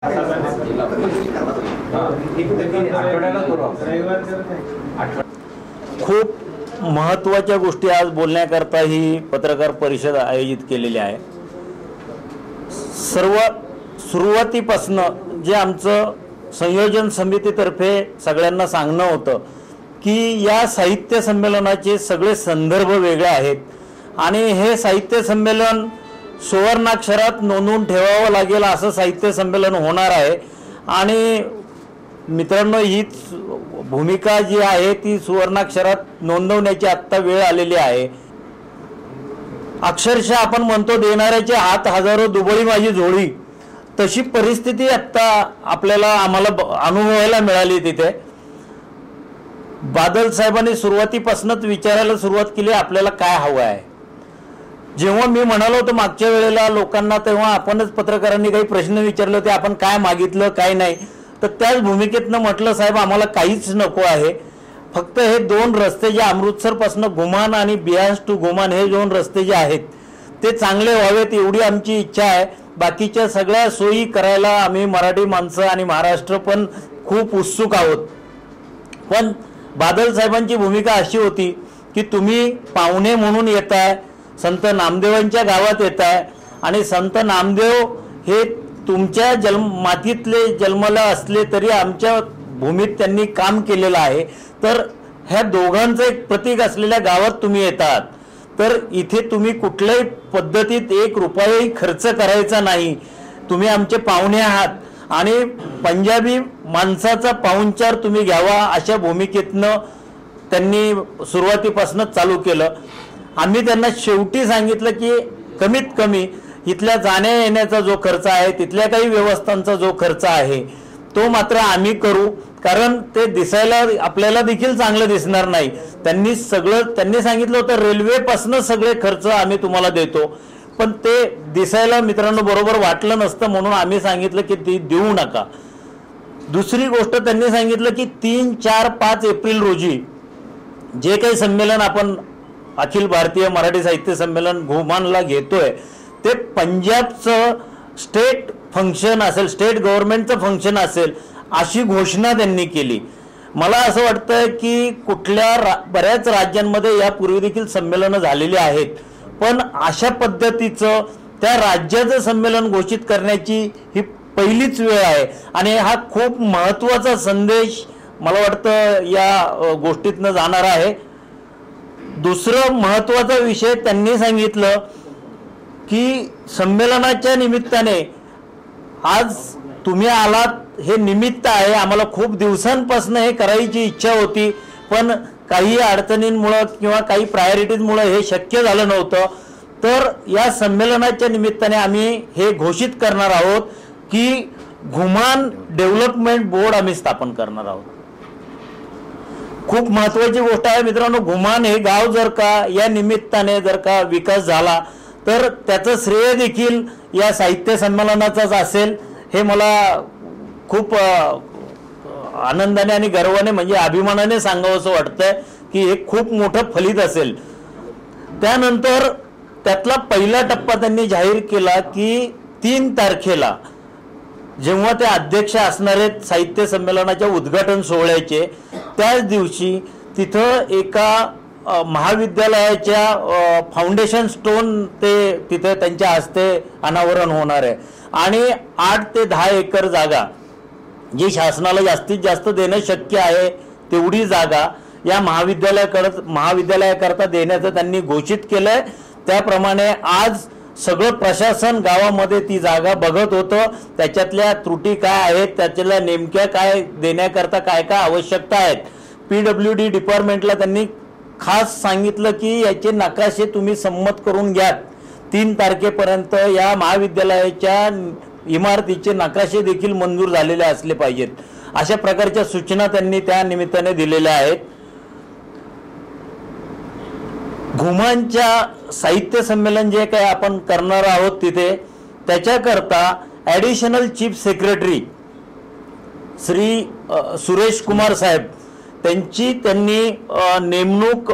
खूप महत्त्वाच्या गोष्टी आज बोलण्याकरता ही पत्रकार परिषद आयोजित केलेली आहे। सर्व सुरुवातीपासून जे आमचं संयोजन समितीतर्फे सगळ्यांना सांगणं होतं की या साहित्य संमेलनाचे सगळे संदर्भ वेगळे आहेत आणि हे साहित्य संमेलन सुवर्णाक्षरात नोंदवून ठेवावं लागेल असं साहित्य संमेलन होणार आहे। आणि मित्रांनो, ही भूमिका जी आहे ती सुवर्णाक्षरात नोंदवण्याची आत्ता वेळ आलेली आहे। अक्षरशः आपण म्हणतो देणाऱ्याचे हात हजारो दुबळी माझी झोळी, तशी परिस्थिती आत्ता आम्हाला अनुभवायला मिळाली। तिथे बादल साहेबांनी सुरुवातीपासूनच विचारायला सुरुवात केली आपल्याला काय हवं आहे। जेव्हा मी म्हणालो होतो मागच्या वेळेला लोकांना, तेव्हा आपणच पत्रकारांनी काही प्रश्न विचारले होते आपण काय मागितलं काय नाही, तर त्याच भूमिकेतनं म्हटलं साहेब आम्हाला काहीच नको आहे, फक्त हे दोन रस्ते जे अमृतसरपासून घुमान आणि बियास टू घुमान हे दोन रस्ते जे आहेत ते चांगले व्हावेत एवढी आमची इच्छा आहे। बाकीच्या सगळ्या सोयी करायला आम्ही मराठी माणसं आणि महाराष्ट्र पण खूप उत्सुक आहोत। पण बादल साहेबांची भूमिका अशी होती की तुम्ही पाहुणे म्हणून येताय, संत नामदेवांच्या गावात येताय आणि संत नामदेव हे तुमच्या मातीतले जन्मला असले तरी आमच्या भूमीत त्यांनी काम केलेलं आहे, तर ह्या दोघांचं एक प्रतीक असलेल्या गावात तुम्ही येतात, तर इथे तुम्ही कुठल्याही पद्धतीत एक रुपयाही खर्च करायचा नाही, तुम्ही आमचे पाहुणे आहात आणि पंजाबी माणसाचा पाहुणचार तुम्ही घ्यावा अशा भूमिकेतनं त्यांनी सुरुवातीपासूनच चालू केलं। आम्ही त्यांना शेवटी सांगितलं की कमीत कमी इथल्या जाण्या येण्याचा जो खर्च आहे, तिथल्या काही व्यवस्थांचा जो खर्च आहे तो मात्र आम्ही करू, कारण ते दिसायला आपल्याला देखील चांगलं दिसणार नाही। त्यांनी सांगितलं होतं रेल्वेपासून सगळे खर्च आम्ही तुम्हाला देतो, पण ते दिसायला मित्रांनो बरोबर वाटलं नसतं, म्हणून आम्ही सांगितलं की ती देऊ नका। दुसरी गोष्ट त्यांनी सांगितलं की 3, 4, 5 एप्रिल रोजी जे काही संमेलन आपण अखिल भारतीय मराठी साहित्य संमेलन घुमानला घेतोय ते पंजाबचं स्टेट फंक्शन असेल, स्टेट गव्हर्नमेंटचं फंक्शन असेल अशी घोषणा त्यांनी केली। मला असं वाटतं की बऱ्याच राज्यांमध्ये यापूर्वी देखील संमेलनं झालेली आहेत, पण अशा पद्धतीचं त्या राज्याचं संमेलन घोषित करण्याची ही पहिलीच वेळ आहे आणि हा खूप महत्त्वाचा संदेश मला वाटतं या गोष्टीतनं जाणार आहे। दुसरं महत्त्वाचा विषय त्यांनी सांगितलं की संमेलनाच्या निमित्ताने आज तुम्ही आलात हे निमित्त आहे, आम्हाला खूप दिवसांपासून हे करायची इच्छा होती, पण काही अडचणींमुळे किंवा काही प्रायोरिटीजमुळे हे शक्य झालं नव्हतं, तर या संमेलनाच्या निमित्ताने आम्ही हे घोषित करणार आहोत की घुमान डेव्हलपमेंट बोर्ड आम्ही स्थापन करणार आहोत। खूप महत्त्वाची गोष्ट आहे मित्रांनो, घुमान हे गाव जर का या निमित्ताने जर का विकास झाला तर त्याचं श्रेय देखील या साहित्य संमेलनाचाच असेल, हे मला खूप आनंदाने आणि गर्वाने म्हणजे अभिमानाने सांगावंसं वाटतंय की हे खूप मोठं फलित असेल। त्यानंतर त्यातला पहिला टप्पा त्यांनी जाहीर केला की 3 तारखेला जेव्हा ते अध्यक्ष असणार आहेत साहित्य संमेलनाच्या उद्घाटन सोहळ्याचे, त्याच दिवशी तिथं एका महाविद्यालयाच्या फाउंडेशन स्टोन ते तिथे त्यांच्या हस्ते अनावरण होणार आहे आणि 8 ते 10 एकर जागा जी शासनाला जास्तीत जास्त देणं शक्य आहे तेवढी जागा या महाविद्यालयाकरता देण्याचं त्यांनी घोषित केलंय। त्याप्रमाणे आज सगळं प्रशासन गावामध्ये ती जागा बघत होतं, त्याच्यातल्या त्रुटी काय आहेत, त्याच्यातल्या नेमक्या काय देण्याकरता काय काय आवश्यकता आहेत। PWD डिपार्टमेंटला त्यांनी खास सांगितलं की याचे नकाशे तुम्ही संमत करून घ्या, 3 तारखेपर्यंत या महाविद्यालयाच्या इमारतीचे नकाशे देखील मंजूर झालेले असले पाहिजेत, अशा प्रकारच्या सूचना त्यांनी त्या निमित्ताने दिलेल्या आहेत। घुमानच्या साहित्य संमेलन जे काही आपण करणार आहोत तिथे त्याच्याकरता additional chief secretary Shri Suresh Kumar साहेब त्यांनी नेमणूक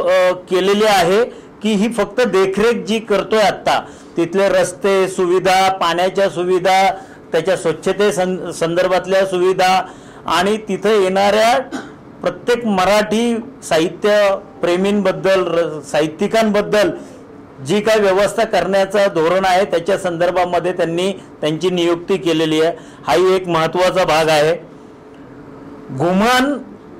केलेली आहे की ही फक्त देखरेख जी करतोय आता तिथले रस्ते सुविधा, पाण्याच्या सुविधा, त्याच्या संदर्भातल्या सुविधा आणि तिथे येणाऱ्या प्रत्येक मराठी साहित्य प्रेमींबद्दल साहित्यिकांबद्दल जी काय व्यवस्था करण्याचं धोरण आहे त्याच्या संदर्भामध्ये त्यांनी त्यांची नियुक्ती केलेली आहे. हाही एक महत्त्वाचा भाग आहे. गुमान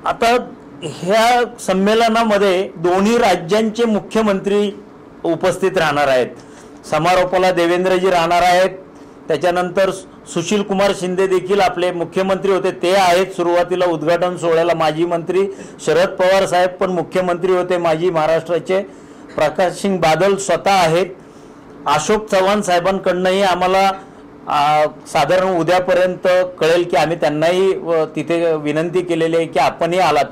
आता ह्या संमेलनामध्ये दोन्ही राज्यांचे मुख्यमंत्री उपस्थित राहणार आहेत. समारोपाला देवेंद्रजी राहणार आहेत. त्याच्यानंतर सुशील कुमार शिंदे देखील आपले मुख्यमंत्री होते, ते आहेत. सुरुवातीला उद्घाटन सोहळ्याला माजी मंत्री शरद पवार साहेब पण मुख्यमंत्री होते माजी महाराष्ट्राचे. प्रकाश सिंग बादल स्वतः आहेत. अशोक चव्हाण साहेबांकडनंही आम्हाला साधारण उद्यापर्यंत कळेल की आम्ही त्यांनाही तिथे विनंती केलेली आहे की आपणही आलात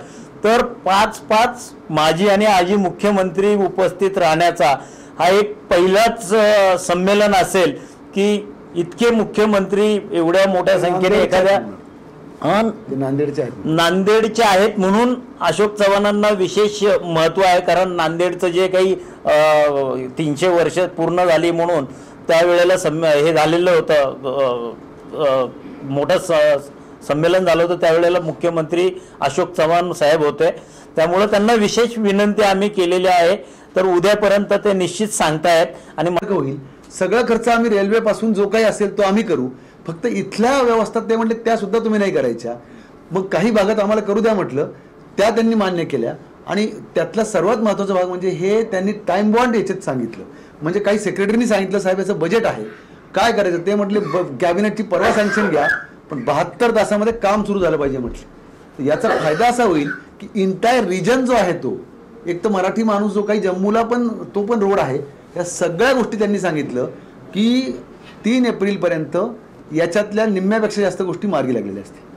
तर 5 माजी आणि आजी मुख्यमंत्री उपस्थित राहण्याचा हा एक पहिलाच संमेलन असेल की इतके मुख्यमंत्री एवढ्या मोठ्या संख्येने एखाद्या नांदेडचे आहेत म्हणून अशोक चव्हाणांना विशेष महत्व आहे. कारण नांदेडचं जे काही 300 वर्ष पूर्ण झाली म्हणून त्यावेळेला हे झालेलं होतं, मोठं संमेलन झालं होतं. त्यावेळेला मुख्यमंत्री अशोक चव्हाण साहेब होते. त्यामुळे त्यांना विशेष विनंती आम्ही केलेली आहे. तर उद्यापर्यंत ते निश्चित सांगतायत आणि होईल. सगळा खर्च आम्ही रेल्वे पासून जो काही असेल तो आम्ही करू, फक्त इथल्या व्यवस्था ते म्हटले त्या सुद्धा तुम्ही नाही करायच्या. मग काही भागात आम्हाला करू द्या म्हटलं, त्या त्यांनी मान्य केल्या. आणि त्यातला सर्वात महत्त्वाचा भाग म्हणजे हे त्यांनी टाइम बॉन्ड याच्यात सांगितलं. म्हणजे काही सेक्रेटरीनी सांगितलं साहेब याचं बजेट आहे, काय करायचं ते म्हटले कॅबिनेटची परवा सँक्शन घ्या पण 72 तासामध्ये काम सुरू झालं पाहिजे म्हटलं. याचा फायदा असा होईल की इंटायर रिजन जो आहे तो, एक तर मराठी माणूस जो काही जम्मूला पण तो पण रोड आहे, या सगळ्या गोष्टी त्यांनी सांगितलं की 3 एप्रिलपर्यंत याच्यातल्या निम्म्यापेक्षा जास्त गोष्टी मार्गी लागलेल्या असतील.